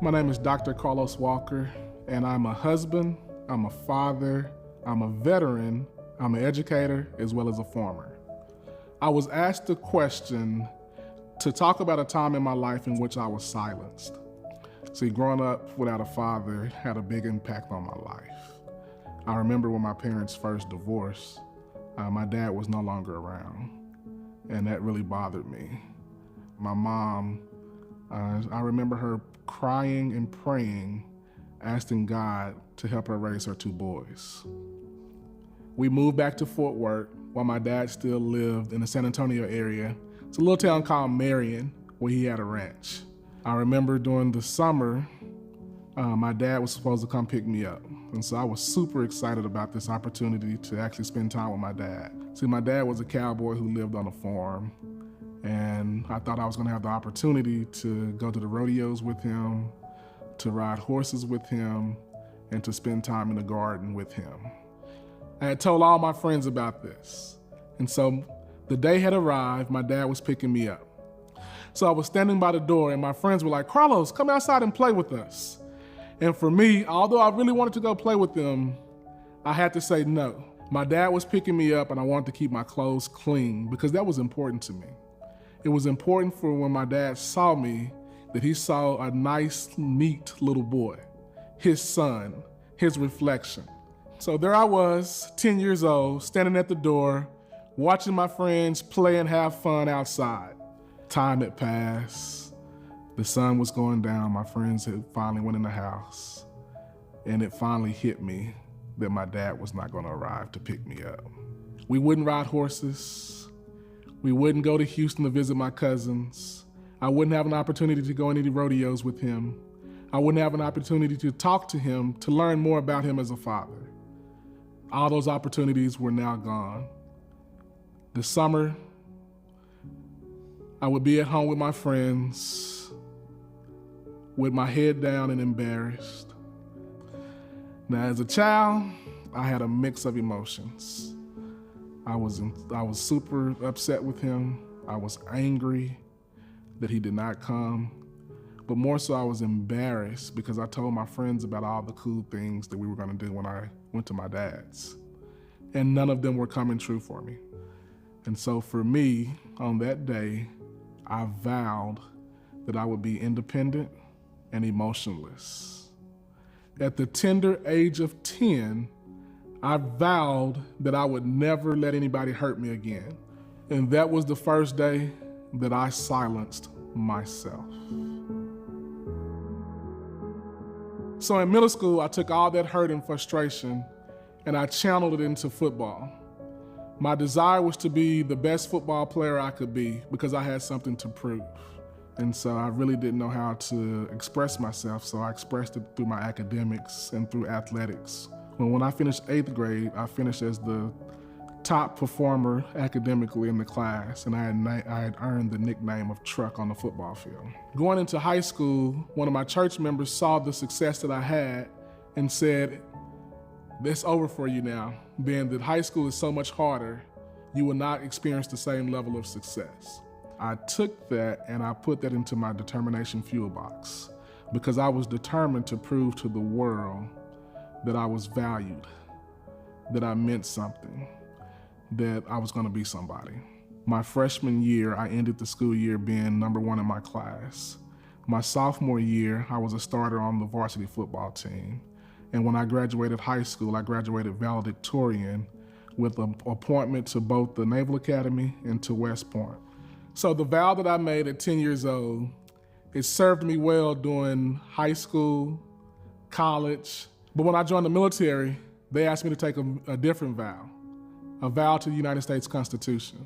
My name is Dr. Carlos Walker, and I'm a husband, I'm a father, I'm a veteran, I'm an educator, as well as a farmer. I was asked the question to talk about a time in my life in which I was silenced. See, growing up without a father had a big impact on my life. I remember when my parents first divorced, my dad was no longer around, and that really bothered me. My mom, I remember her crying and praying, asking God to help her raise her two boys. We moved back to Fort Worth while my dad still lived in the San Antonio area. It's a little town called Marion where he had a ranch. I remember during the summer, my dad was supposed to come pick me up. And so I was super excited about this opportunity to actually spend time with my dad. See, my dad was a cowboy who lived on a farm, and I thought I was gonna have the opportunity to go to the rodeos with him, to ride horses with him, and to spend time in the garden with him. I had told all my friends about this. And so the day had arrived, my dad was picking me up. So I was standing by the door and my friends were like, "Carlos, come outside and play with us." And for me, although I really wanted to go play with them, I had to say no. My dad was picking me up and I wanted to keep my clothes clean because that was important to me. It was important for when my dad saw me that he saw a nice, neat little boy, his son, his reflection. So there I was, 10 years old, standing at the door, watching my friends play and have fun outside. Time had passed. The sun was going down. My friends had finally went in the house. And it finally hit me that my dad was not going to arrive to pick me up. We wouldn't ride horses. We wouldn't go to Houston to visit my cousins. I wouldn't have an opportunity to go on any rodeos with him. I wouldn't have an opportunity to talk to him, to learn more about him as a father. All those opportunities were now gone. This summer, I would be at home with my friends, with my head down and embarrassed. Now, as a child, I had a mix of emotions. I was super upset with him. I was angry that he did not come. But more so, I was embarrassed because I told my friends about all the cool things that we were gonna do when I went to my dad's. And none of them were coming true for me. And so for me, on that day, I vowed that I would be independent and emotionless. At the tender age of 10, I vowed that I would never let anybody hurt me again. And that was the first day that I silenced myself. So in middle school, I took all that hurt and frustration and I channeled it into football. My desire was to be the best football player I could be because I had something to prove. And so I really didn't know how to express myself, so I expressed it through my academics and through athletics. When I finished 8th grade, I finished as the top performer academically in the class, and I had earned the nickname of Truck on the football field. Going into high school, one of my church members saw the success that I had and said, "It's over for you now, being that high school is so much harder, you will not experience the same level of success." I took that and I put that into my determination fuel box because I was determined to prove to the world that I was valued, that I meant something, that I was gonna be somebody. My freshman year, I ended the school year being number 1 in my class. My sophomore year, I was a starter on the varsity football team. And when I graduated high school, I graduated valedictorian with an appointment to both the Naval Academy and to West Point. So the vow that I made at 10 years old, it served me well during high school, college. But when I joined the military, they asked me to take a different vow, a vow to the United States Constitution.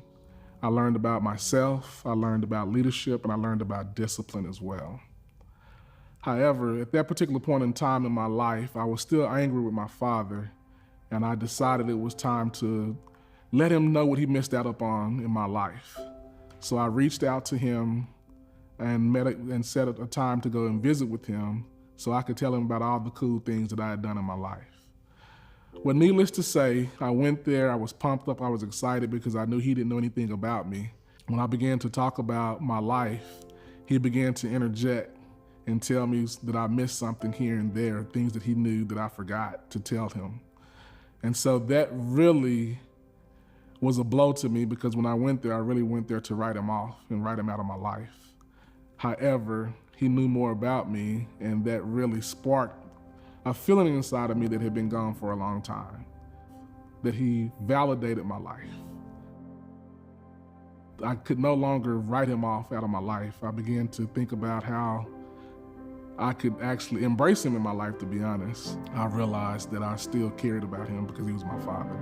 I learned about myself, I learned about leadership, and I learned about discipline as well. However, at that particular point in time in my life, I was still angry with my father, and I decided it was time to let him know what he missed out upon in my life. So I reached out to him and set a time to go and visit with him so I could tell him about all the cool things that I had done in my life. Well, needless to say, I went there, I was pumped up, I was excited because I knew he didn't know anything about me. When I began to talk about my life, he began to interject and tell me that I missed something here and there, things that he knew that I forgot to tell him. And so that really was a blow to me, because when I went there, I really went there to write him off and write him out of my life. However, he knew more about me, and that really sparked a feeling inside of me that had been gone for a long time, that he validated my life. I could no longer write him off out of my life. I began to think about how I could actually embrace him in my life, to be honest. I realized that I still cared about him because he was my father.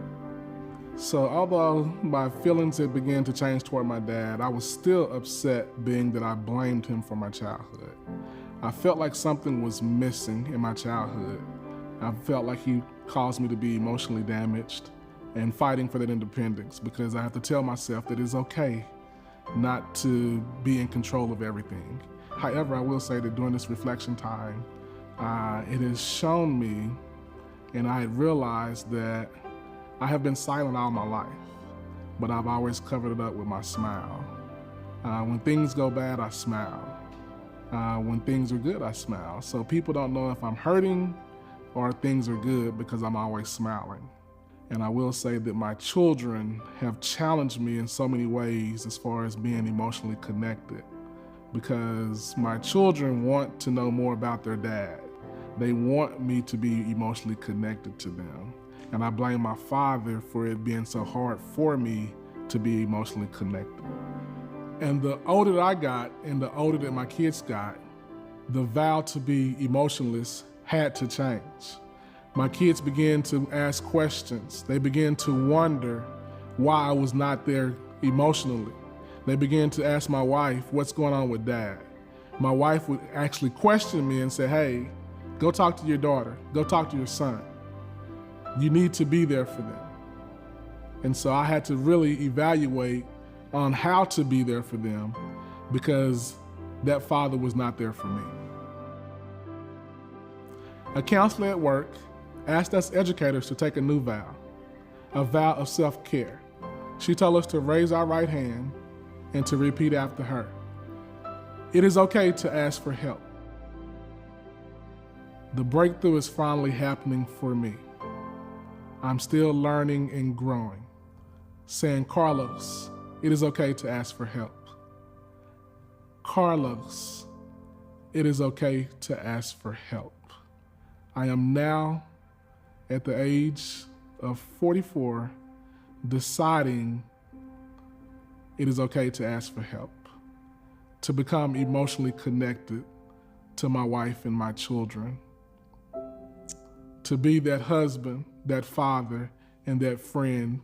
So although my feelings had begun to change toward my dad, I was still upset, being that I blamed him for my childhood. I felt like something was missing in my childhood. I felt like he caused me to be emotionally damaged and fighting for that independence, because I have to tell myself that it's okay not to be in control of everything. However, I will say that during this reflection time, it has shown me, and I had realized that I have been silent all my life, but I've always covered it up with my smile. When things go bad, I smile. When things are good, I smile. So people don't know if I'm hurting or things are good, because I'm always smiling. And I will say that my children have challenged me in so many ways as far as being emotionally connected, because my children want to know more about their dad. They want me to be emotionally connected to them. And I blame my father for it being so hard for me to be emotionally connected. And the older that I got and the older that my kids got, the vow to be emotionless had to change. My kids began to ask questions. They began to wonder why I was not there emotionally. They began to ask my wife, what's going on with dad? My wife would actually question me and say, hey, go talk to your daughter, go talk to your son. You need to be there for them. And so I had to really evaluate on how to be there for them, because that father was not there for me. A counselor at work asked us educators to take a new vow, a vow of self-care. She told us to raise our right hand and to repeat after her. It is okay to ask for help. The breakthrough is finally happening for me. I'm still learning and growing. Saying, Carlos, it is okay to ask for help. Carlos, it is okay to ask for help. I am now at the age of 44, deciding it is okay to ask for help, to become emotionally connected to my wife and my children, to be that husband, that father, and that friend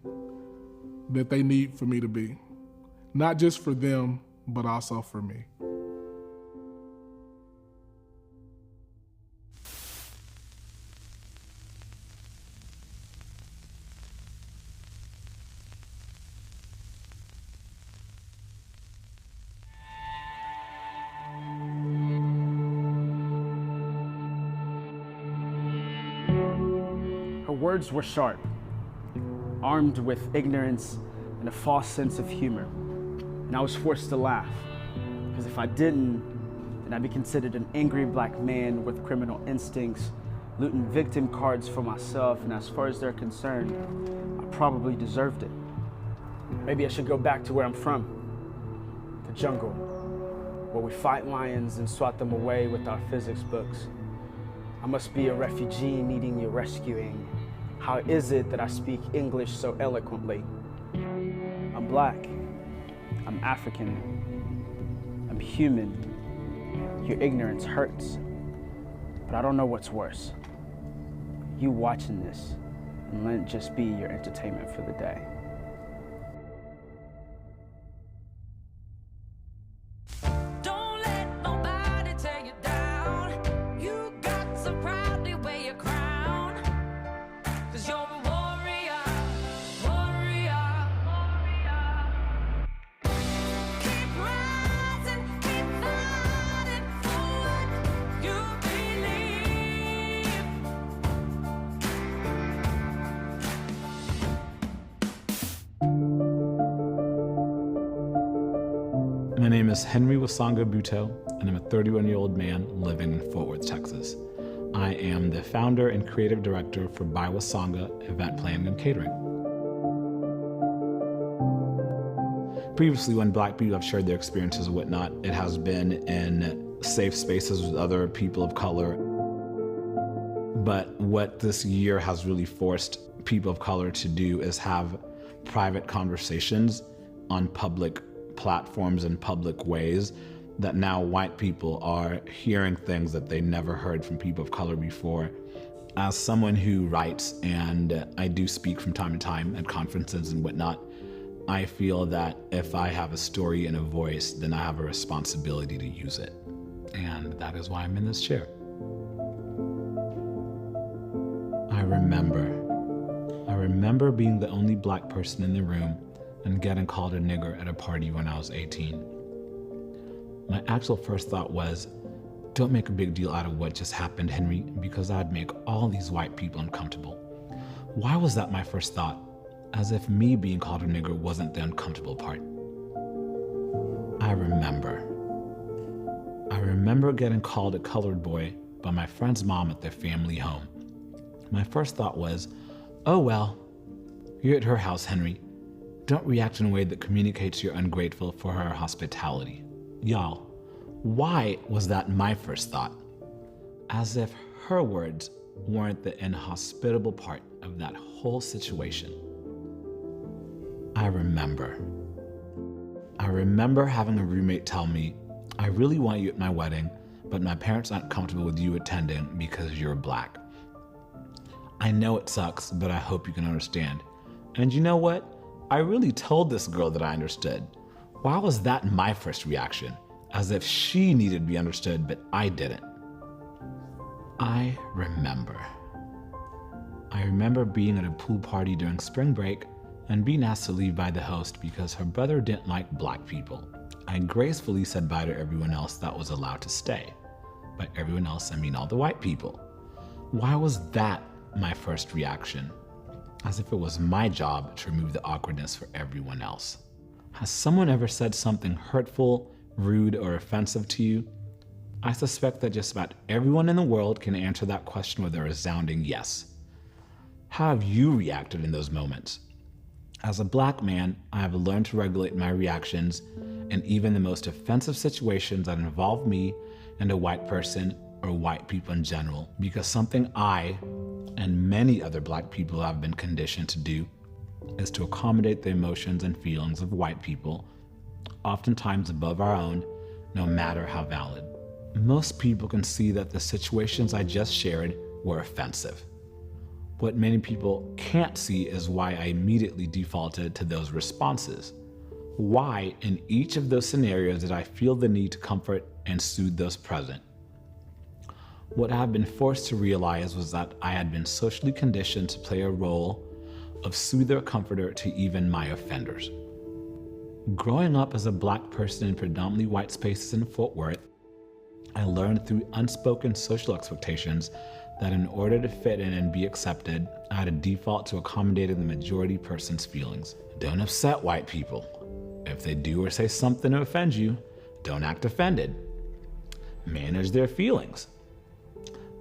that they need for me to be, not just for them, but also for me. Her words were sharp, armed with ignorance and a false sense of humor. And I was forced to laugh, because if I didn't, then I'd be considered an angry black man with criminal instincts, looting victim cards for myself, and as far as they're concerned, I probably deserved it. Maybe I should go back to where I'm from, the jungle, where we fight lions and swat them away with our physics books. I must be a refugee needing your rescuing. How is it that I speak English so eloquently? I'm black, I'm African, I'm human. Your ignorance hurts, but I don't know what's worse. You watching this, and let it just be your entertainment for the day. My name is Henry Wasanga Butel. and I'm a 31-year-old man living in Fort Worth, Texas. I am the founder and creative director for Biwasanga Event Planning and Catering. Previously, when Black people have shared their experiences and whatnot, it has been in safe spaces with other people of color. But what this year has really forced people of color to do is have private conversations on public platforms and public ways that now white people are hearing things that they never heard from people of color before. As someone who writes, and I do speak from time to time at conferences and whatnot, I feel that if I have a story and a voice, then I have a responsibility to use it. And that is why I'm in this chair. I remember being the only Black person in the room and getting called a nigger at a party when I was 18. My actual first thought was, don't make a big deal out of what just happened, Henry, because I'd make all these white people uncomfortable. Why was that my first thought? As if me being called a nigger wasn't the uncomfortable part. I remember getting called a colored boy by my friend's mom at their family home. My first thought was, oh well, you're at her house, Henry. Don't react in a way that communicates you're ungrateful for her hospitality. Y'all, why was that my first thought? As if her words weren't the inhospitable part of that whole situation. I remember having a roommate tell me, I really want you at my wedding, but my parents aren't comfortable with you attending because you're Black. I know it sucks, but I hope you can understand. And you know what? I really told this girl that I understood. Why was that my first reaction? As if she needed to be understood, but I didn't. I remember being at a pool party during spring break and being asked to leave by the host because her brother didn't like Black people. I gracefully said bye to everyone else that was allowed to stay. By everyone else, I mean all the white people. Why was that my first reaction? As if it was my job to remove the awkwardness for everyone else. Has someone ever said something hurtful, rude, or offensive to you? I suspect that just about everyone in the world can answer that question with a resounding yes. How have you reacted in those moments? As a Black man, I have learned to regulate my reactions in even the most offensive situations that involve me and a white person or white people in general, because something I and many other Black people have been conditioned to do is to accommodate the emotions and feelings of white people, oftentimes above our own, no matter how valid. Most people can see that the situations I just shared were offensive. What many people can't see is why I immediately defaulted to those responses. Why, in each of those scenarios, did I feel the need to comfort and soothe those present? What I have been forced to realize was that I had been socially conditioned to play a role of soother comforter to even my offenders. Growing up as a Black person in predominantly white spaces in Fort Worth, I learned through unspoken social expectations that in order to fit in and be accepted, I had to default to accommodating the majority person's feelings. Don't upset white people. If they do or say something to offend you, don't act offended. Manage their feelings.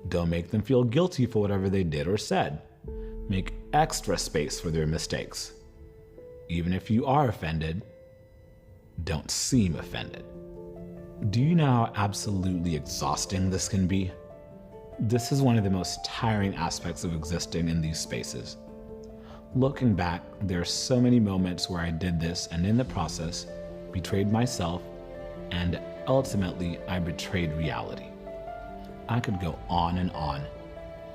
Don't make them feel guilty for whatever they did or said. Make extra space for their mistakes. Even if you are offended, don't seem offended. Do you know how absolutely exhausting this can be? This is one of the most tiring aspects of existing in these spaces. Looking back, there are so many moments where I did this and in the process, betrayed myself, and ultimately I betrayed reality. I could go on,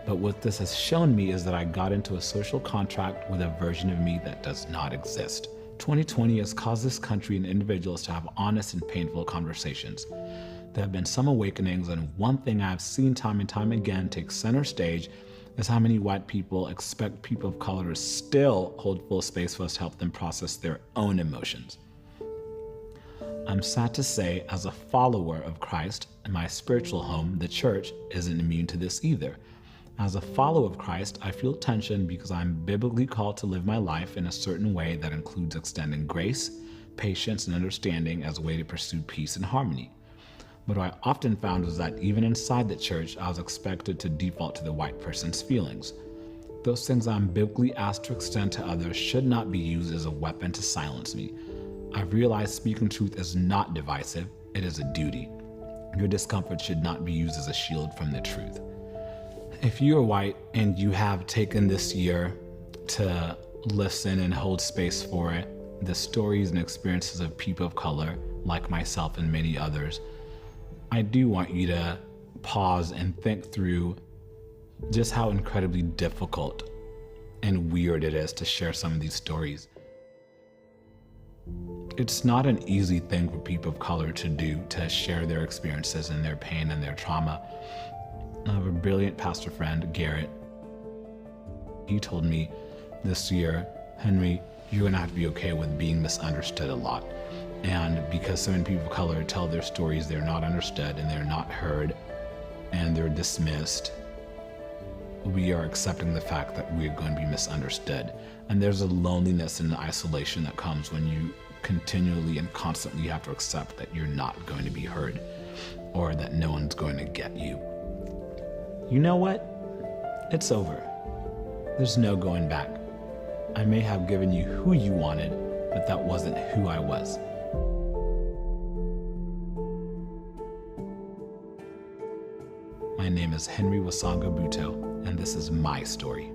but what this has shown me is that I got into a social contract with a version of me that does not exist. 2020 has caused this country and individuals to have honest and painful conversations. There have been some awakenings, and one thing I've seen time and time again take center stage is how many white people expect people of color to still hold full space for us to help them process their own emotions. I'm sad to say, as a follower of Christ in my spiritual home, the church isn't immune to this either. As a follower of Christ, I feel tension because I'm biblically called to live my life in a certain way that includes extending grace, patience, and understanding as a way to pursue peace and harmony. But what I often found was that even inside the church, I was expected to default to the white person's feelings. Those things I'm biblically asked to extend to others should not be used as a weapon to silence me. I've realized speaking truth is not divisive, it is a duty. Your discomfort should not be used as a shield from the truth. If you are white and you have taken this year to listen and hold space for the stories and experiences of people of color, like myself and many others, I do want you to pause and think through just how incredibly difficult and weird it is to share some of these stories. It's not an easy thing for people of color to do, to share their experiences and their pain and their trauma. I have a brilliant pastor friend, Garrett. He told me this year, Henry, you're gonna have to be okay with being misunderstood a lot. And because so many people of color tell their stories, they're not understood and they're not heard and they're dismissed. We are accepting the fact that we're going to be misunderstood. And there's a loneliness and isolation that comes when you continually and constantly have to accept that you're not going to be heard or that no one's going to get you. You know what? It's over. There's no going back. I may have given you who you wanted, but that wasn't who I was. My name is Henry Wasanga Buto, and this is my story.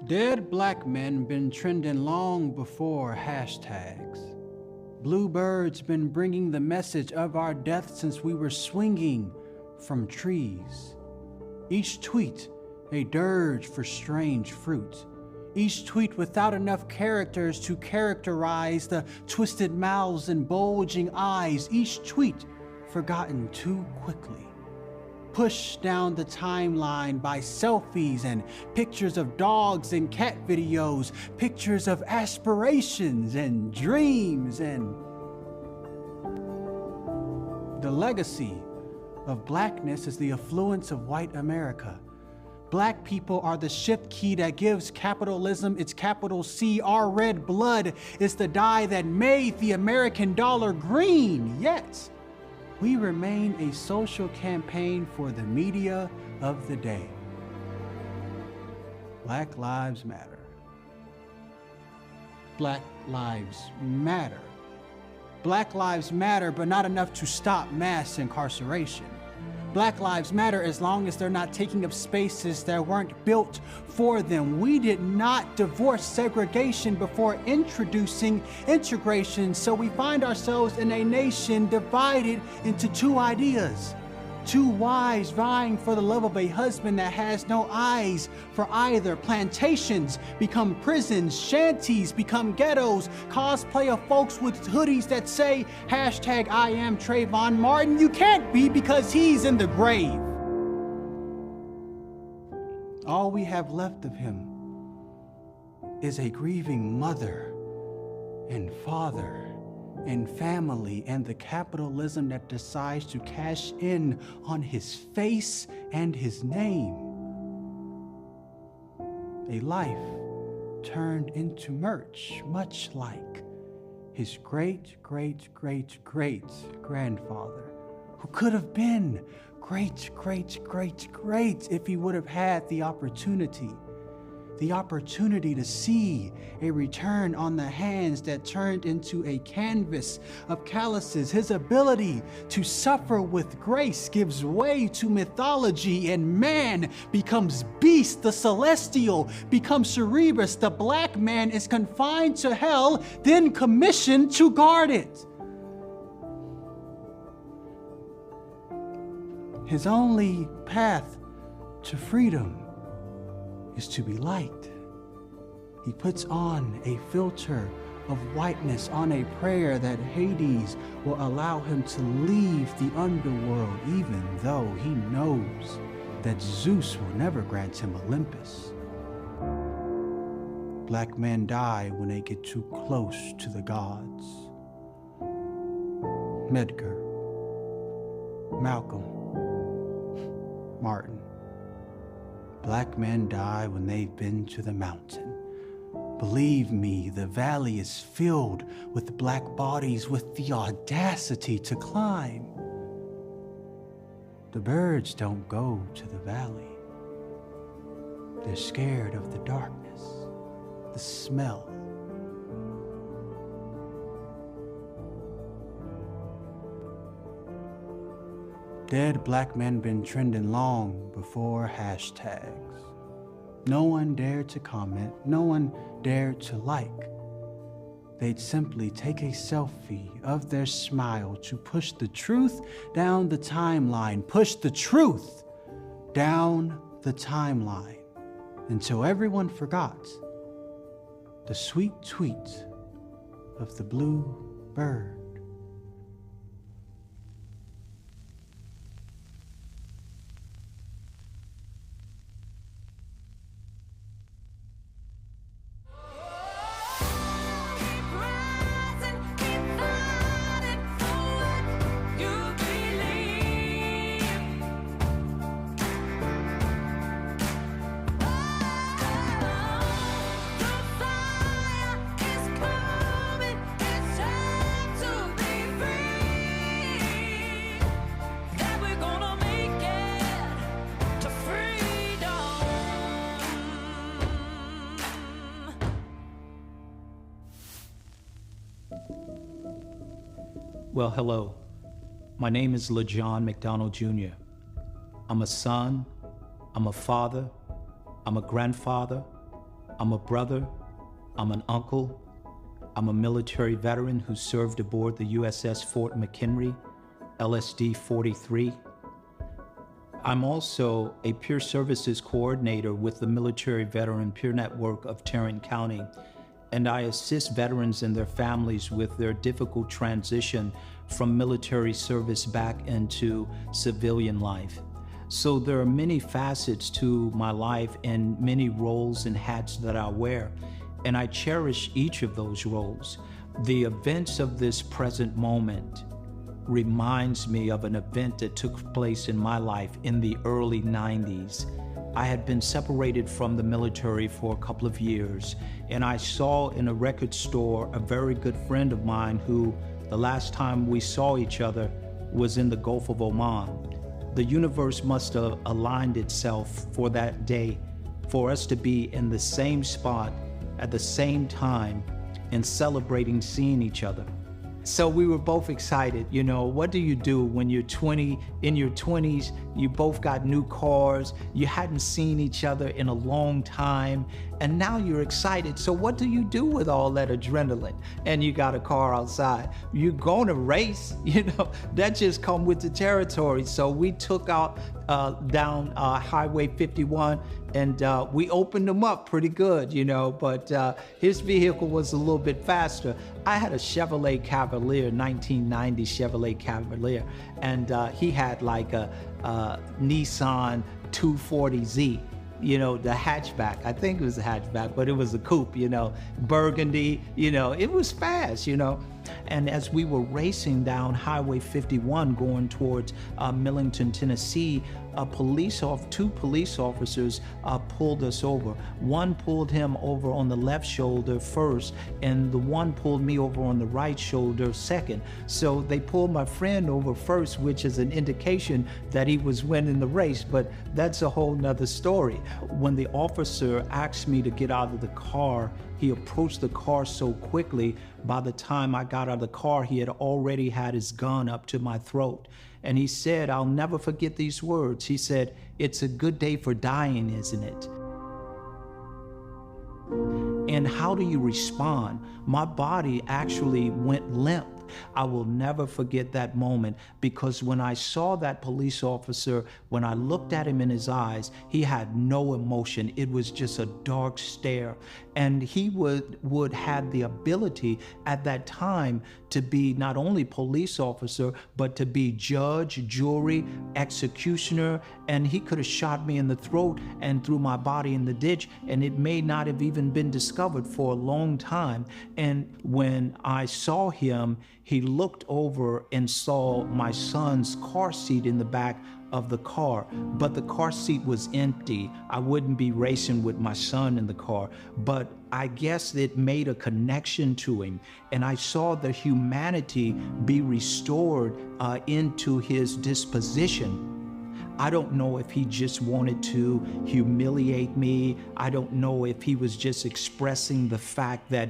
Dead black men been trending long before hashtags. Bluebirds been bringing the message of our death since we were swinging from trees. Each tweet a dirge for strange fruit. Each tweet without enough characters to characterize the twisted mouths and bulging eyes. Each tweet forgotten too quickly. Pushed down the timeline by selfies and pictures of dogs and cat videos, pictures of aspirations and dreams, and the legacy of blackness is the affluence of white America. Black people are the shift key that gives capitalism its capital C. Our red blood is the dye that made the American dollar green. Yet, we remain a social campaign for the media of the day. Black Lives Matter. Black Lives Matter. Black Lives Matter, but not enough to stop mass incarceration. Black Lives Matter as long as they're not taking up spaces that weren't built for them. We did not divorce segregation before introducing integration, so we find ourselves in a nation divided into two ideas. Two wives vying for the love of a husband that has no eyes for either. Plantations become prisons, shanties become ghettos, cosplay of folks with hoodies that say hashtag I am Trayvon Martin. You can't be because he's in the grave. All we have left of him is a grieving mother and father and family, and the capitalism that decides to cash in on his face and his name. A life turned into merch, much like his great-great-great-great-grandfather, who could have been great-great-great-great if he would have had the opportunity to see a return on the hands that turned into a canvas of calluses. His ability to suffer with grace gives way to mythology, and man becomes beast. The celestial becomes Cerebrus. The black man is confined to hell, then commissioned to guard it. His only path to freedom is to be liked. He puts on a filter of whiteness on a prayer that Hades will allow him to leave the underworld, even though he knows that Zeus will never grant him Olympus. Black men die when they get too close to the gods. Medgar, Malcolm, Martin. Black men die when they've been to the mountain. Believe me, the valley is filled with black bodies with the audacity to climb. The birds don't go to the valley. They're scared of the darkness, the smell. Dead black men been trending long before hashtags. No one dared to comment, no one dared to like. They'd simply take a selfie of their smile to push the truth down the timeline, push the truth down the timeline until everyone forgot the sweet tweet of the blue bird. Well, hello. My name is LaJohn McDonald Jr. I'm a son, I'm a father, I'm a grandfather, I'm a brother, I'm an uncle, I'm a military veteran who served aboard the USS Fort McHenry, LSD-43. I'm also a peer services coordinator with the Military Veteran Peer Network of Tarrant County, and I assist veterans and their families with their difficult transition from military service back into civilian life. So there are many facets to my life and many roles and hats that I wear, and I cherish each of those roles. The events of this present moment reminds me of an event that took place in my life in the early 90s. I had been separated from the military for a couple of years, and I saw in a record store a very good friend of mine who, the last time we saw each other, was in the Gulf of Oman. The universe must have aligned itself for that day for us to be in the same spot at the same time and celebrating seeing each other. So we were both excited. You know, what do you do when you're 20, in your 20s, you both got new cars, you hadn't seen each other in a long time, and now you're excited. So what do you do with all that adrenaline? And you got a car outside. You're going to race, you know, that just come with the territory. So we took out down Highway 51 and we opened them up pretty good, you know, but his vehicle was a little bit faster. I had a Chevrolet Cavalier, 1990 Chevrolet Cavalier, and he had like a Nissan 240Z, you know, the hatchback. I think it was a hatchback, but it was a coupe, you know, burgundy, you know, it was fast, you know. And as we were racing down Highway 51 going towards Millington, Tennessee, two police officers pulled us over. One pulled him over on the left shoulder first, and the one pulled me over on the right shoulder second. So they pulled my friend over first, which is an indication that he was winning the race, but that's a whole nother story. When the officer asked me to get out of the car, he approached the car so quickly, by the time I got out of the car, he had already had his gun up to my throat. And he said, I'll never forget these words. He said, "It's a good day for dying, isn't it?" And how do you respond? My body actually went limp. I will never forget that moment, because when I saw that police officer, when I looked at him in his eyes, he had no emotion. It was just a dark stare. And he would have the ability at that time to be not only police officer, but to be judge, jury, executioner, and he could have shot me in the throat and threw my body in the ditch, and it may not have even been discovered for a long time. And when I saw him, he looked over and saw my son's car seat in the back of the car, but the car seat was empty. I wouldn't be racing with my son in the car, but I guess it made a connection to him, and I saw the humanity be restored into his disposition. I don't know if he just wanted to humiliate me. I don't know if he was just expressing the fact that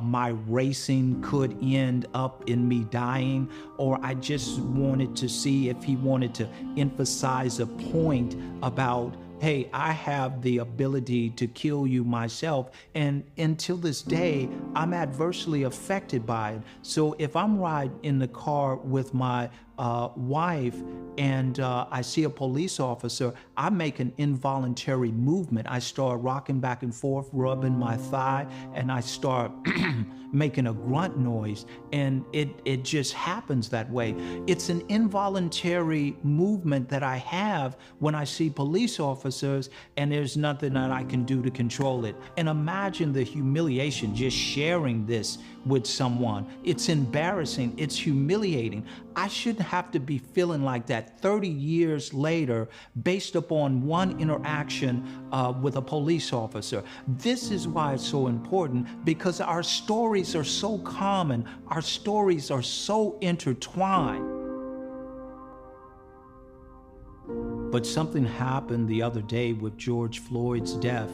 my racing could end up in me dying, or I just wanted to see if he wanted to emphasize a point about, hey, I have the ability to kill you myself. And until this day, I'm adversely affected by it. So if I'm riding in the car with my wife and I see a police officer, I make an involuntary movement. I start rocking back and forth, rubbing my thigh, and I start making a grunt noise, and it just happens that way. It's an involuntary movement that I have when I see police officers, and there's nothing that I can do to control it. And imagine the humiliation just sharing this with someone. It's embarrassing, it's humiliating. I shouldn't have to be feeling like that 30 years later based upon one interaction with a police officer. This is why it's so important, because our stories are so common, our stories are so intertwined. But something happened the other day with George Floyd's death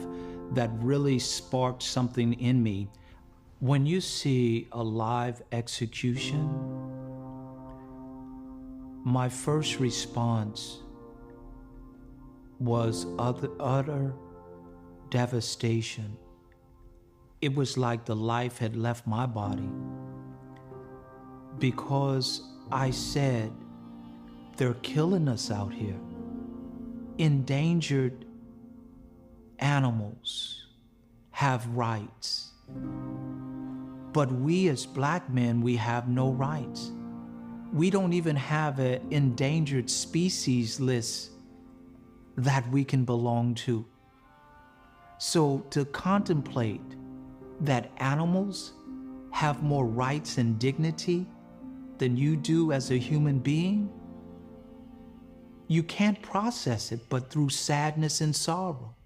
that really sparked something in me. When you see a live execution, my first response was utter devastation. It was like the life had left my body, because I said, they're killing us out here. Endangered animals have rights, but we as black men, we have no rights. We don't even have an endangered species list that we can belong to. So to contemplate that animals have more rights and dignity than you do as a human being, you can't process it but through sadness and sorrow.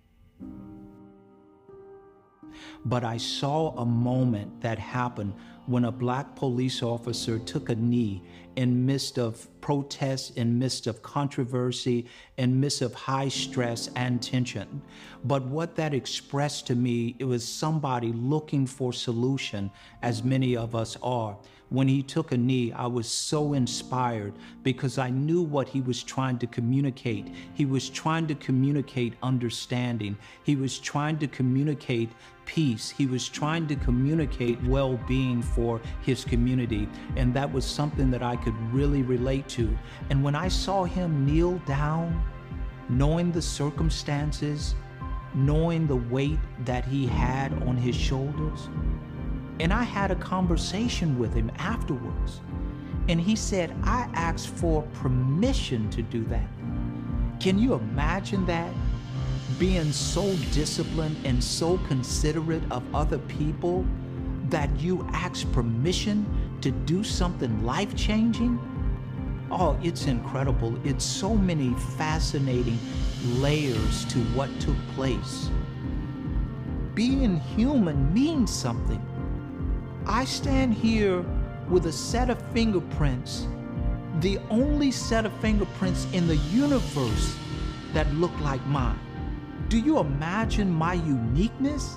But I saw a moment that happened when a black police officer took a knee in midst of protests, in midst of controversy, in midst of high stress and tension. But what that expressed to me, it was somebody looking for solution, as many of us are. When he took a knee, I was so inspired because I knew what he was trying to communicate. He was trying to communicate understanding. He was trying to communicate peace. He was trying to communicate well-being for his community. And that was something that I could really relate to. And when I saw him kneel down, knowing the circumstances, knowing the weight that he had on his shoulders, and I had a conversation with him afterwards, and he said, I asked for permission to do that. Can you imagine that? Being so disciplined and so considerate of other people that you ask permission to do something life-changing? Oh, it's incredible. It's so many fascinating layers to what took place. Being human means something. I stand here with a set of fingerprints, the only set of fingerprints in the universe that look like mine. Do you imagine my uniqueness?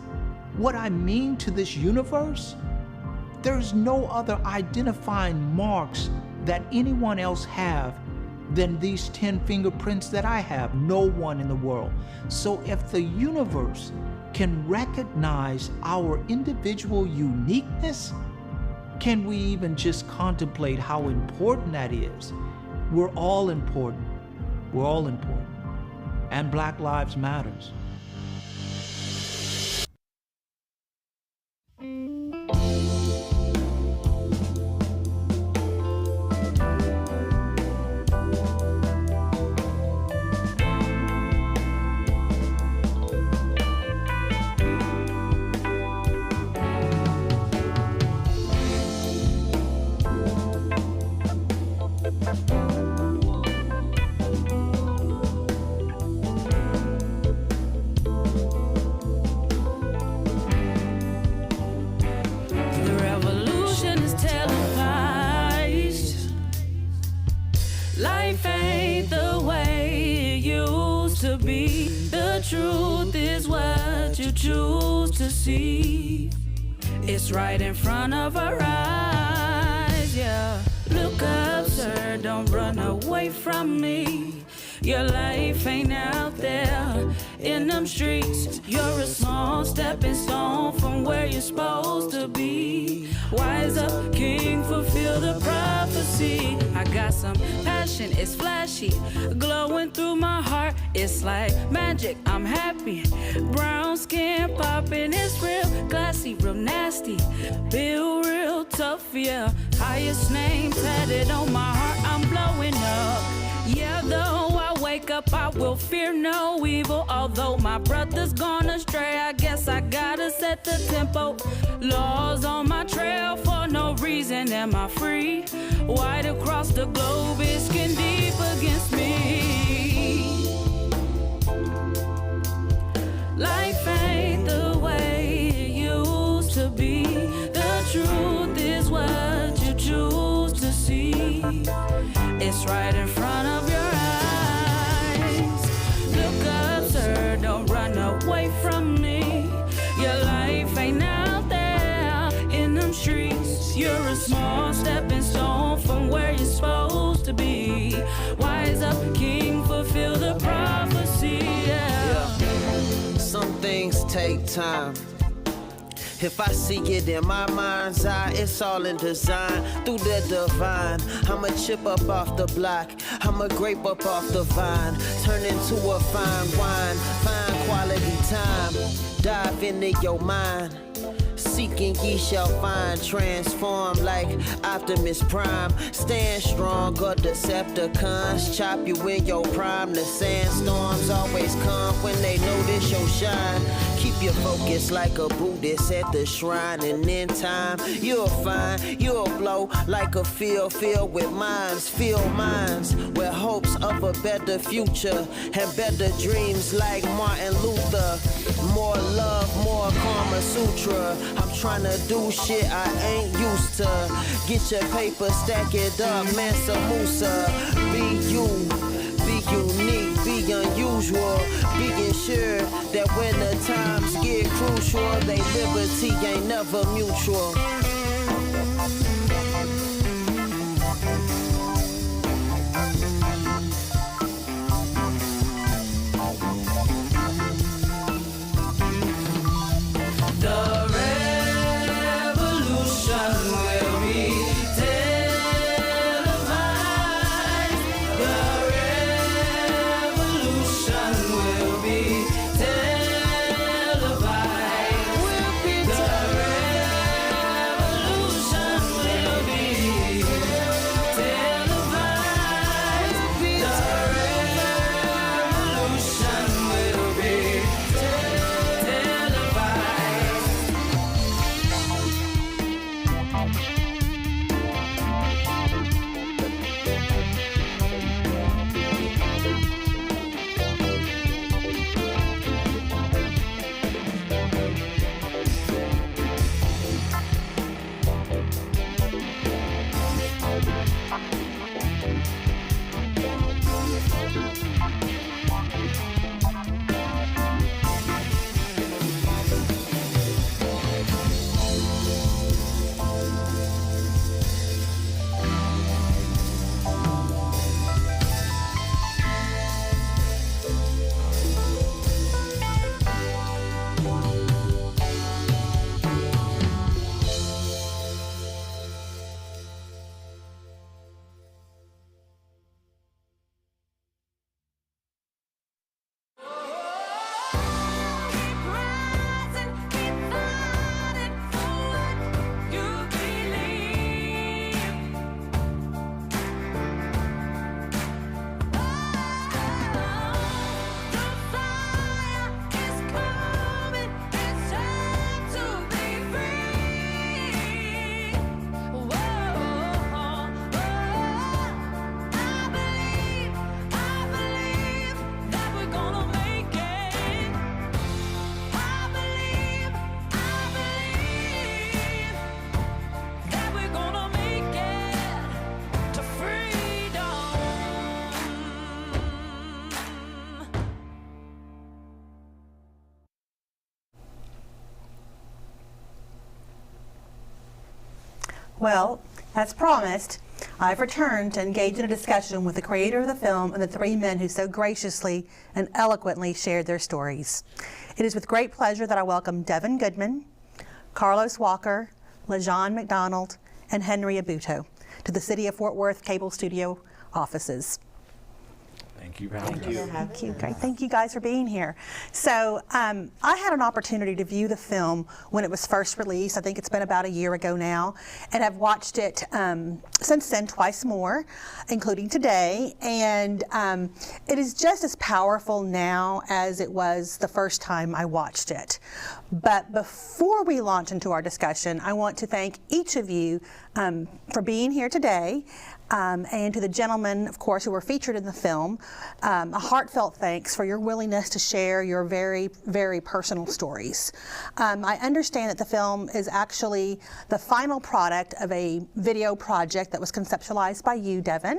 What I mean to this universe? There's no other identifying marks that anyone else have than these 10 fingerprints that I have. No one in the world. So if the universe can recognize our individual uniqueness, Can we even just contemplate how important that is? We're all important. We're all important. And Black Lives Matters. Life ain't the way it used to be. The truth is what you choose to see. It's right in front of our eyes, yeah. Look up, sir, don't run away from me. Your life ain't out there in them streets. You're a small stepping stone from where you're supposed to be. Wise up, king, fulfill the prophecy. I got some passion, it's flashy, glowing through my heart. It's like magic, I'm happy. Brown skin popping, it's real classy, real nasty. Feel real tough, yeah. Highest name tatted on my heart, I'm blowing up. Yeah, though I wake up, I will fear no evil. Although my brother's gone astray, I guess I gotta set the tempo. Laws on my trail for no reason. Am I free? Wide across the globe, it's skin deep against me. Life ain't the way it used to be. The truth is what you choose to see. It's right in front of your eyes. Look up, sir, don't run away from me. Your life ain't out there in them streets. You're a small stepping stone from where you're supposed to be. Wise up, king, fulfill the prophecy, yeah. Some things take time. If I see it in my mind's eye, it's all in design through the divine. I'ma chip up off the block, I'ma grape up off the vine, turn into a fine wine, fine quality time. Dive into your mind, seeking ye shall find. Transform like Optimus Prime. Stand strong or Decepticons chop you in your prime. The sandstorms always come when they notice your shine. Keep your focus like a Buddhist at the shrine. And in time, you'll find you'll blow like a field filled with minds. Field minds with hopes of a better future and better dreams like Martin Luther. More love, more Karma Sutra. I'm trying to do shit I ain't used to. Get your paper, stack it up, Mansa Musa. Be you, be unique, be unusual. Being sure that when the times get crucial, they liberty ain't never mutual. Well, as promised, I've returned to engage in a discussion with the creator of the film and the three men who so graciously and eloquently shared their stories. It is with great pleasure that I welcome Dev'n Goodman, Carlos Walker, LaJohn McDonald, and Henry Abuto to the City of Fort Worth Cable Studio offices. Thank you for having us. Thank you. Great. Thank you guys for being here. So I had an opportunity to view the film when it was first released. I think it's been about a year ago now, and I've watched it since then twice more, including today. And it is just as powerful now as it was the first time I watched it. But before we launch into our discussion, I want to thank each of you for being here today. And to the gentlemen, of course, who were featured in the film, a heartfelt thanks for your willingness to share your very, very personal stories. I understand that the film is actually the final product of a video project that was conceptualized by you, Dev'n.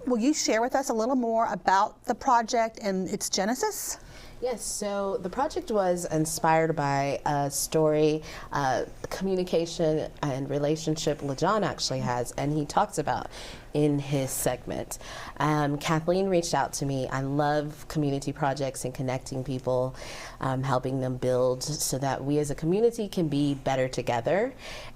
Will you share with us a little more about the project and its genesis? Yes, so the project was inspired by a story, communication and relationship LaJohn actually has, and he talks about in his segment. Kathleen reached out to me. I love community projects and connecting people, helping them build so that we as a community can be better together.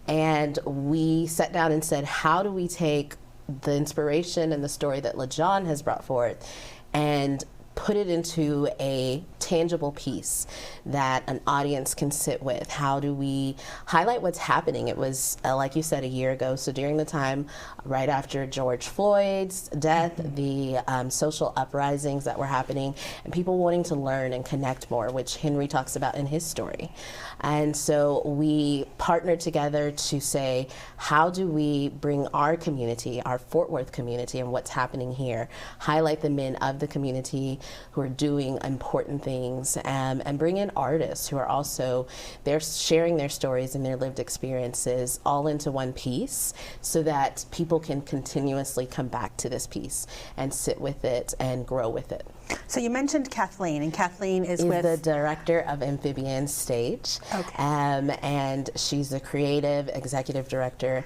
And we sat down and said, how do we take the inspiration and the story that LaJohn has brought forth and put it into a tangible piece that an audience can sit with? How do we highlight what's happening? It was, like you said, a year ago. So during the time right after George Floyd's death, the social uprisings that were happening, and people wanting to learn and connect more, which Henry talks about in his story. And so we partnered together to say, how do we bring our community, our Fort Worth community, and what's happening here, highlight the men of the community who are doing important things, and bring in artists who are also, they're sharing their stories and their lived experiences all into one piece so that people can continuously come back to this piece and sit with it and grow with it. So you mentioned Kathleen, and Kathleen is with the director of Amphibian Stage. Okay. And she's the creative executive director.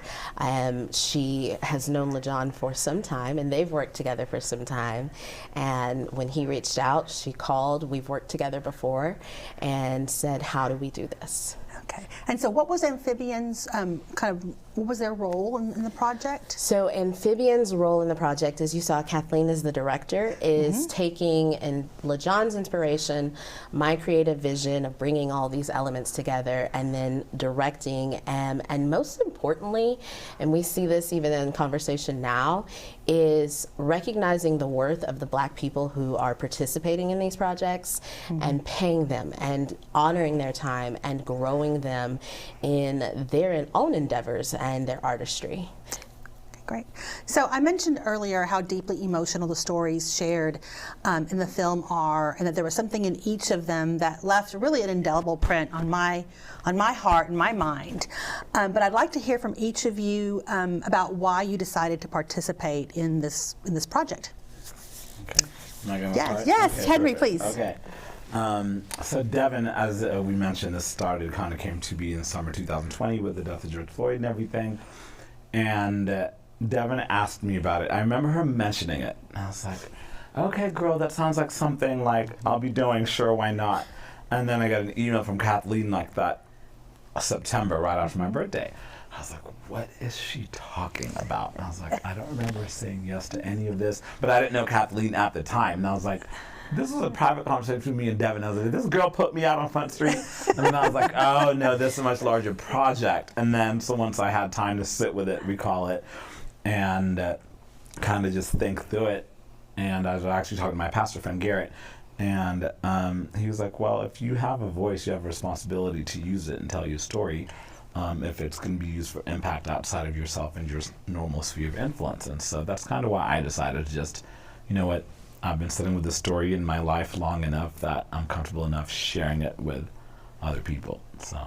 She has known LaJohn for some time, and they've worked together for some time. And when he reached out, she called. We've worked together before, and said, how do we do this? Okay. And so what was Amphibian's what was their role in the project? So Amphibian's role in the project, as you saw, Kathleen is the director, is taking and LaJohn's inspiration, my creative vision of bringing all these elements together, and then directing, and most importantly, and we see this even in conversation now, is recognizing the worth of the Black people who are participating in these projects and paying them and honoring their time and growing them in their own endeavors and their artistry. Great. So I mentioned earlier how deeply emotional the stories shared in the film are, and that there was something in each of them that left really an indelible print on my heart and my mind. But I'd like to hear from each of you about why you decided to participate in this project. Okay. Am I gonna start? Yes, Okay, Henry, perfect. please. Okay. So Dev'n, as we mentioned, this kind of came to be in summer 2020 with the death of George Floyd and everything. And Dev'n asked me about it. I remember her mentioning it. And I was like, okay, girl, that sounds like something like I'll be doing, sure, why not? And then I got an email from Kathleen like that September, right after my birthday. I was like, what is she talking about? And I was like, I don't remember saying yes to any of this, but I didn't know Kathleen at the time. And I was like, this was a private conversation between me and Dev'n. I was like, this girl put me out on Front Street. And then I was like, oh no, this is a much larger project. And then so once I had time to sit with it, recall it, and kind of just think through it, and I was actually talking to my pastor friend Garrett, and he was like, well, if you have a voice, you have a responsibility to use it and tell your story, if it's going to be used for impact outside of yourself and your normal sphere of influence. And so that's kind of why I decided to just, you know what, I've been sitting with this story in my life long enough that I'm comfortable enough sharing it with other people. So.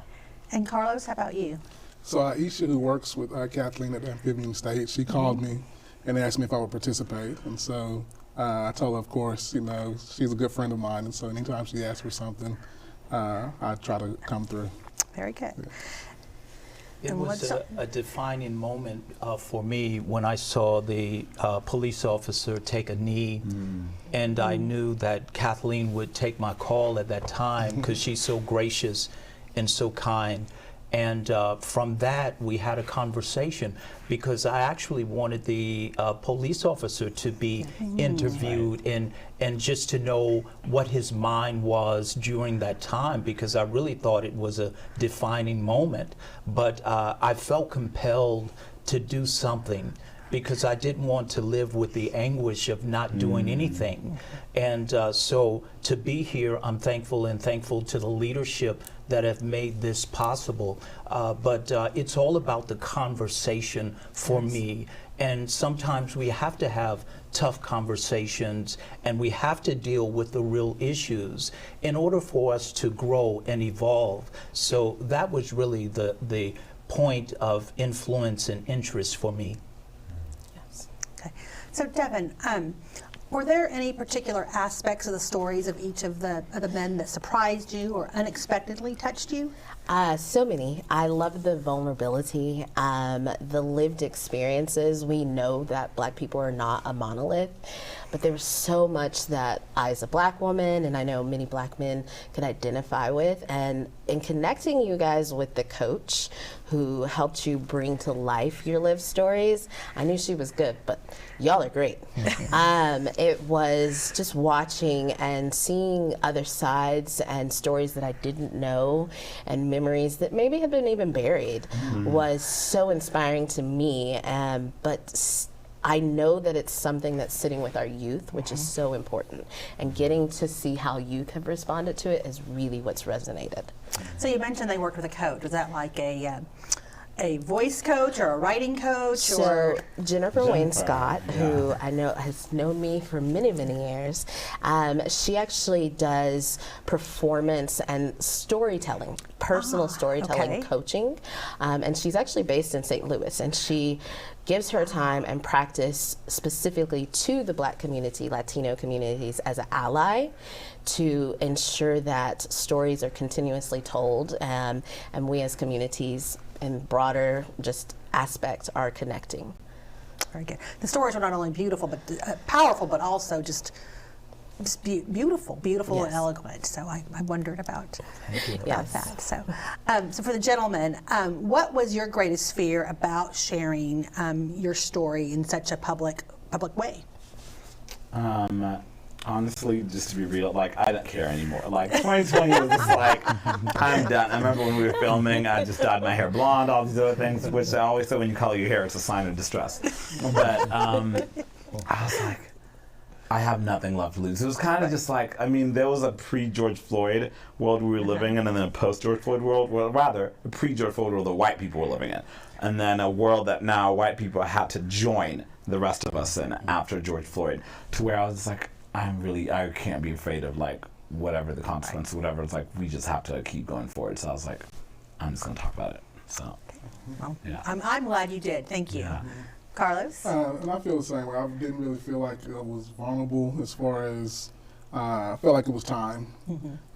And Carlos, how about you? So Aisha, who works with Kathleen at the Amphibian Stage, she called me and asked me if I would participate. And so I told her, of course, you know, she's a good friend of mine. And so anytime she asks for something, I try to come through. Very good. Yeah. It And was what's a defining moment for me when I saw the police officer take a knee, and I knew that Kathleen would take my call at that time because she's so gracious and so kind. And from that, we had a conversation because I actually wanted the police officer to be interviewed and just to know what his mind was during that time, because I really thought it was a defining moment. But I felt compelled to do something because I didn't want to live with the anguish of not doing anything. And so to be here, I'm thankful to the leadership that have made this possible. But it's all about the conversation for me. And sometimes we have to have tough conversations and we have to deal with the real issues in order for us to grow and evolve. So that was really the point of influence and interest for me. Okay. So Dev'n, were there any particular aspects of the stories of each of the men that surprised you or unexpectedly touched you? So many. I love the vulnerability, the lived experiences. We know that Black people are not a monolith, but there's so much that I, as a Black woman, and I know many Black men can identify with. And in connecting you guys with the coach who helped you bring to life your lived stories, I knew she was good, but y'all are great. It was just watching and seeing other sides and stories that I didn't know and memories that maybe had been even buried was so inspiring to me. But I know that it's something that's sitting with our youth, which is so important. And getting to see how youth have responded to it is really what's resonated. So you mentioned they worked with a coach. Was that like a voice coach or a writing coach? So Jennifer Wayne Scott, who I know has known me for many, many years, she actually does performance and storytelling, personal storytelling coaching. And she's actually based in St. Louis, and she gives her time and practice specifically to the Black community, Latino communities, as an ally to ensure that stories are continuously told, and we as communities and broader just aspects are connecting. Very good. The stories are not only beautiful, but powerful, but also just beautiful and eloquent. So I wondered about that. So, so for the gentleman, what was your greatest fear about sharing your story in such a public way? Honestly, just to be real, like, I don't care anymore. Like, 2020 was just like, I'm done. I remember when we were filming, I just dyed my hair blonde, all these other things, which I always say when you color your hair, it's a sign of distress. But I was like, I have nothing left to lose. It was kind of just like, I mean, there was a pre-George Floyd world we were living in, and then a post-George Floyd world, well, rather, a pre-George Floyd world that white people were living in. And then a world that now white people had to join the rest of us in after George Floyd, to where I was like, I can't be afraid of, like, whatever the consequence, whatever. It's like, we just have to keep going forward. So I was like, I'm just going to talk about it. So, well, yeah. I'm glad you did. Thank you. Yeah. Carlos? And I feel the same way. I didn't really feel like I was vulnerable as far as I felt like it was time.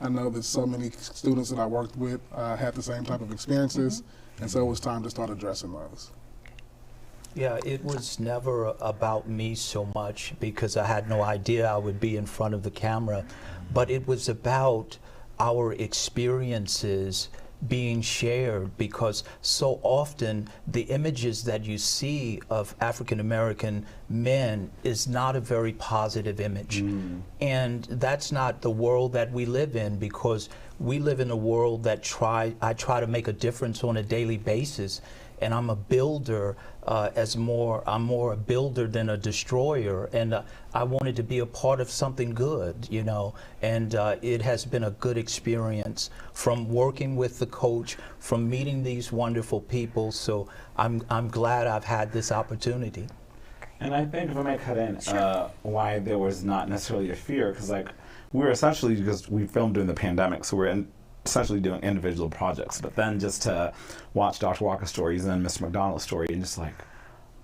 I know that so many students that I worked with had the same type of experiences, and so it was time to start addressing those. Yeah, it was never about me so much because I had no idea I would be in front of the camera, but it was about our experiences being shared, because so often the images that you see of African American men is not a very positive image. And that's not the world that we live in, because we live in a world that I try to make a difference on a daily basis. And I'm a builder, I'm more a builder than a destroyer, and I wanted to be a part of something good, you know, and it has been a good experience from working with the coach, from meeting these wonderful people, so I'm glad I've had this opportunity. And I think, if I may cut in, why there was not necessarily a fear, because like, we're essentially, because we filmed during the pandemic, so we're essentially doing individual projects, but then just to watch Dr. Walker's stories and then Mr. McDonald's story, and just like,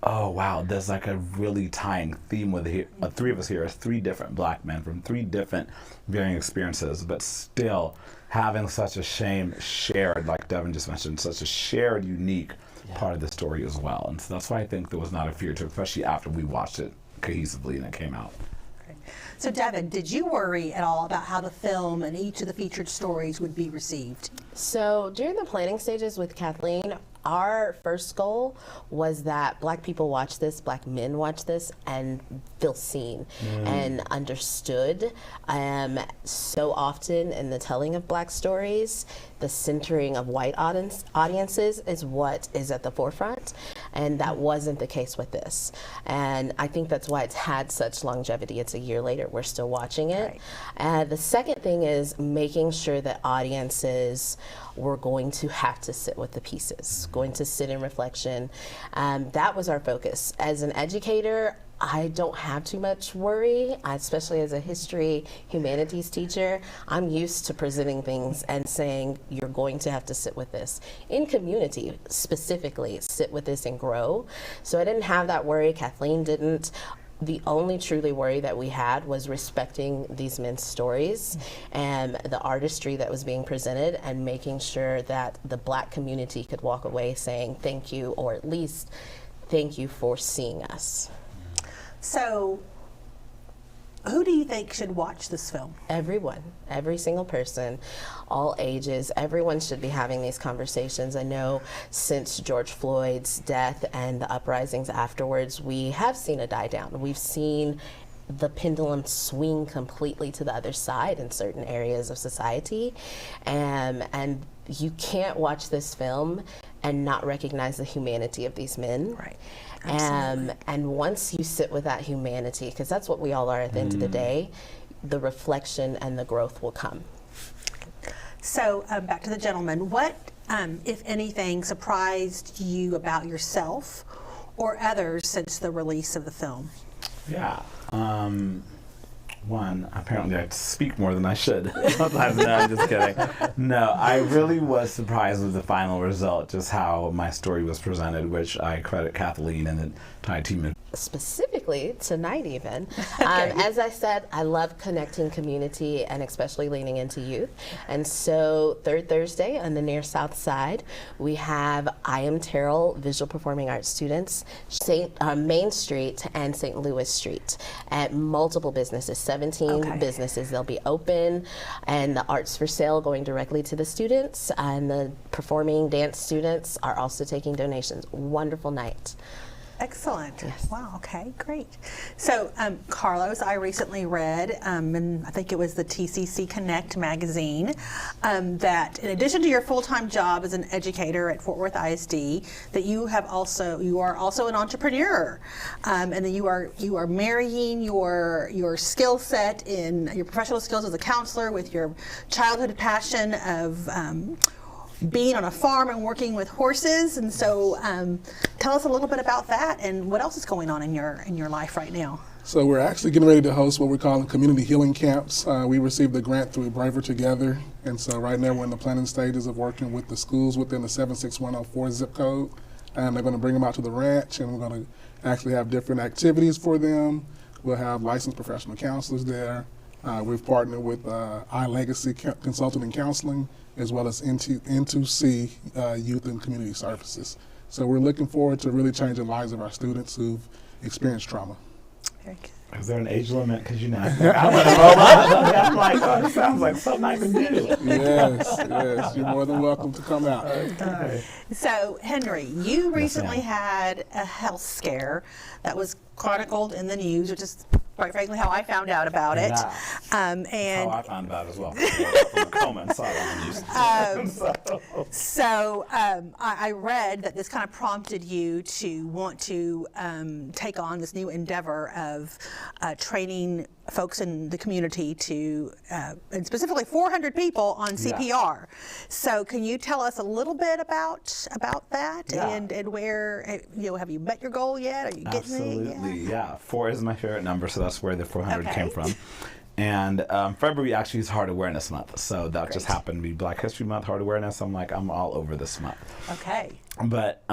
oh wow, there's like a really tying theme with here. Three of us here are three different black men from three different varying experiences, but still having such a shared, like Dev'n just mentioned, such a shared, unique part of the story as well. And so that's why I think there was not a fear to, especially after we watched it cohesively and it came out. So Dev'n, did you worry at all about how the film and each of the featured stories would be received? So during the planning stages with Kathleen, our first goal was that black people watch this, black men watch this, and feel seen and understood. So often in the telling of black stories, the centering of white audiences is what is at the forefront, and that wasn't the case with this. And I think that's why it's had such longevity. It's a year later, we're still watching it. The second thing is making sure that audiences were going to have to sit with the pieces, going to sit in reflection. That was our focus. As an educator, I don't have too much worry, especially as a history humanities teacher. I'm used to presenting things and saying, you're going to have to sit with this. In community, specifically, sit with this and grow. So I didn't have that worry. Kathleen didn't. The only truly worry that we had was respecting these men's stories and the artistry that was being presented, and making sure that the black community could walk away saying thank you, or at least thank you for seeing us. So, who do you think should watch this film? Everyone, every single person, all ages, everyone should be having these conversations. I know since George Floyd's death and the uprisings afterwards, we have seen a die down. We've seen the pendulum swing completely to the other side in certain areas of society. And you can't watch this film and not recognize the humanity of these men. Right. And once you sit with that humanity, because that's what we all are at the end of the day, the reflection and the growth will come. So back to the gentleman. What, if anything, surprised you about yourself or others since the release of the film? Yeah. One, apparently I speak more than I should. Sometimes, no, I'm just kidding. No, I really was surprised with the final result, just how my story was presented, which I credit Kathleen and the entire team. Specifically tonight even. As I said, I love connecting community and especially leaning into youth. And so third Thursday on the near south side, we have I Am Terrell visual performing arts students, Main Street and St. Louis Street, at multiple businesses, 17 businesses. They'll be open, and the arts for sale going directly to the students, and the performing dance students are also taking donations. Wonderful night. Excellent. Yes. Wow, okay, great. So, Carlos, I recently read, and I think it was the TCC Connect magazine, that in addition to your full-time job as an educator at Fort Worth ISD, that you are also an entrepreneur, and that you are marrying your skill set in your professional skills as a counselor with your childhood passion of being on a farm and working with horses. And so tell us a little bit about that and what else is going on in your life right now. So we're actually getting ready to host what we're calling community healing camps. We received a grant through Braver Together, and so right now we're in the planning stages of working with the schools within the 76104 zip code. And they're going to bring them out to the ranch, and we're going to actually have different activities for them. We'll have licensed professional counselors there. We've partnered with iLegacy Consulting and Counseling, as well as N2C Youth and Community Services. So we're looking forward to really changing the lives of our students who've experienced trauma. Very good. Is there an age limit? Because I'm like, oh, it sounds like something I can do. Yes, you're more than welcome to come out. Okay. So, Henry, you recently had a health scare that was chronicled in the news, which is quite frankly how I found out about it. Yeah. And How I found out as well. From a coma inside I read that this kind of prompted you to want to take on this new endeavor of training folks in the community to, and specifically 400 people on CPR. Yeah. So can you tell us a little bit about that and where, have you met your goal yet? Are you getting Absolutely, it? yeah. 4 is my favorite number, so that's where the 400 came from. And February actually is Heart Awareness Month, so that just happened to be Black History Month, Heart Awareness. I'm all over this month. Okay. But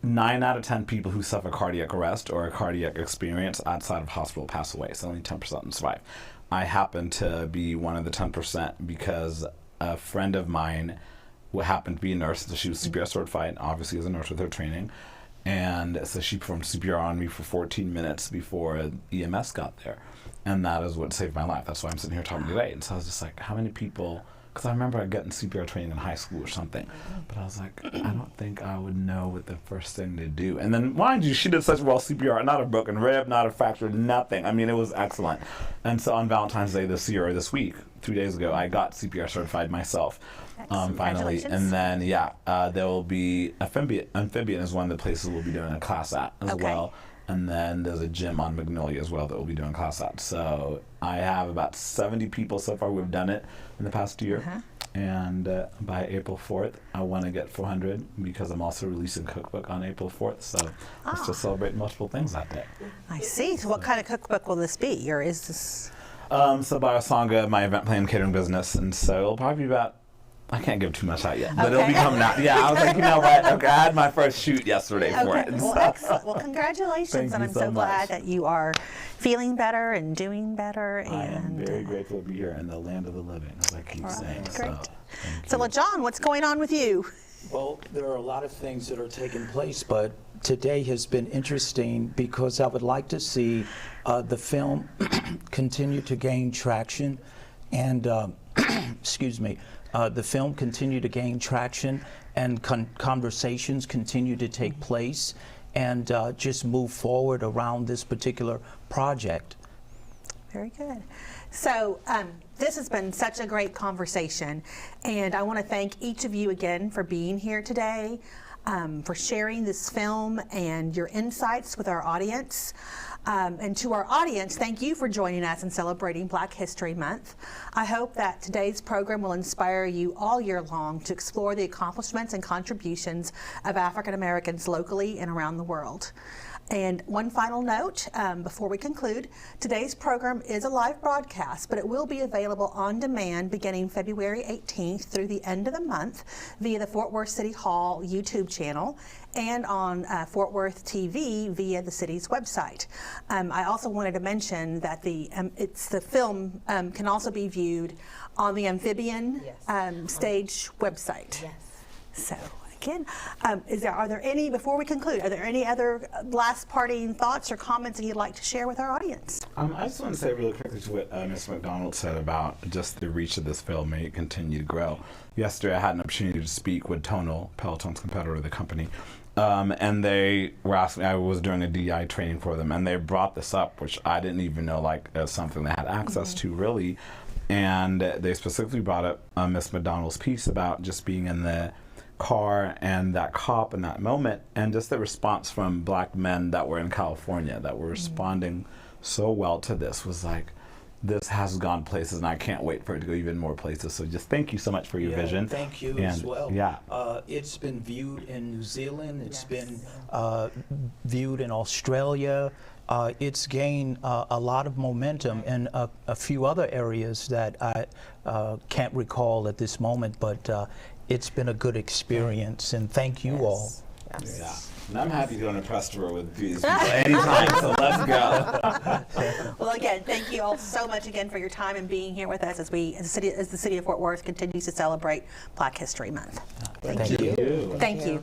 9 out of 10 people who suffer cardiac arrest or a cardiac experience outside of hospital pass away, so only 10% of them survive. I happen to be one of the 10% because a friend of mine who happened to be a nurse, so she was CPR certified, obviously as a nurse with her training, and so she performed CPR on me for 14 minutes before EMS got there, and that is what saved my life. That's why I'm sitting here talking today. And so I was just like, how many people, because I remember getting CPR training in high school or something, but I was like, I don't think I would know what the first thing to do. And then, mind you, she did such well CPR, not a broken rib, not a fracture, nothing. I mean, it was excellent. And so on Valentine's Day this year, or this week, 3 days ago, I got CPR certified myself. Finally, and then there will be Amphibian is one of the places we'll be doing a class at as well, and then there's a gym on Magnolia as well that we'll be doing a class at. So I have about 70 people so far who've done it in the past year, and by April 4th I want to get 400 because I'm also releasing a cookbook on April 4th. So let's just celebrate multiple things that day. I see. So what kind of cookbook will this be, or is this? So Biosonga, my event planning catering business, and so it'll probably be about. I can't give too much out yet, but it'll be coming out. Yeah, I was like, you know what? Okay, I had my first shoot yesterday for it. Well, excellent. Well, congratulations, and I'm so glad that you are feeling better and doing better. I am very grateful to be here in the land of the living, as I keep saying. Great. So, LaJohn, what's going on with you? Well, there are a lot of things that are taking place, but today has been interesting because I would like to see the film continue to gain traction and, excuse me, the film continue to gain traction and conversations continue to take place and just move forward around this particular project. Very good. So this has been such a great conversation, and I want to thank each of you again for being here today, for sharing this film and your insights with our audience. And to our audience, thank you for joining us in celebrating Black History Month. I hope that today's program will inspire you all year long to explore the accomplishments and contributions of African Americans locally and around the world. And one final note before we conclude, today's program is a live broadcast, but it will be available on demand beginning February 18th through the end of the month via the Fort Worth City Hall YouTube channel and on Fort Worth TV via the city's website. I also wanted to mention that the film can also be viewed on the Amphibian stage website. Yes. So. Again, are there any, before we conclude, are there any other last parting thoughts or comments that you'd like to share with our audience? I just want to say really quickly to what Ms. McDonald said about just the reach of this film. May it continue to grow. Yesterday I had an opportunity to speak with Tonal, Peloton's competitor of the company, and they were asking me, I was doing a DI training for them, and they brought this up, which I didn't even know as something they had access to really, and they specifically brought up Ms. McDonald's piece about just being in the car and that cop in that moment, and just the response from Black men that were in California that were responding so well to this was like, this has gone places and I can't wait for it to go even more places. So just thank you so much for your vision. Thank you as well. It's been viewed in New Zealand, it's been viewed in Australia. It's gained a lot of momentum in a few other areas that I can't recall at this moment, but it's been a good experience, and thank you all. Yes. Yeah. And I'm happy to go on a press tour with these people anytime, so let's go. Well, again, thank you all so much again for your time and being here with us as the city of Fort Worth continues to celebrate Black History Month. Thank you. Thank you. Thank you.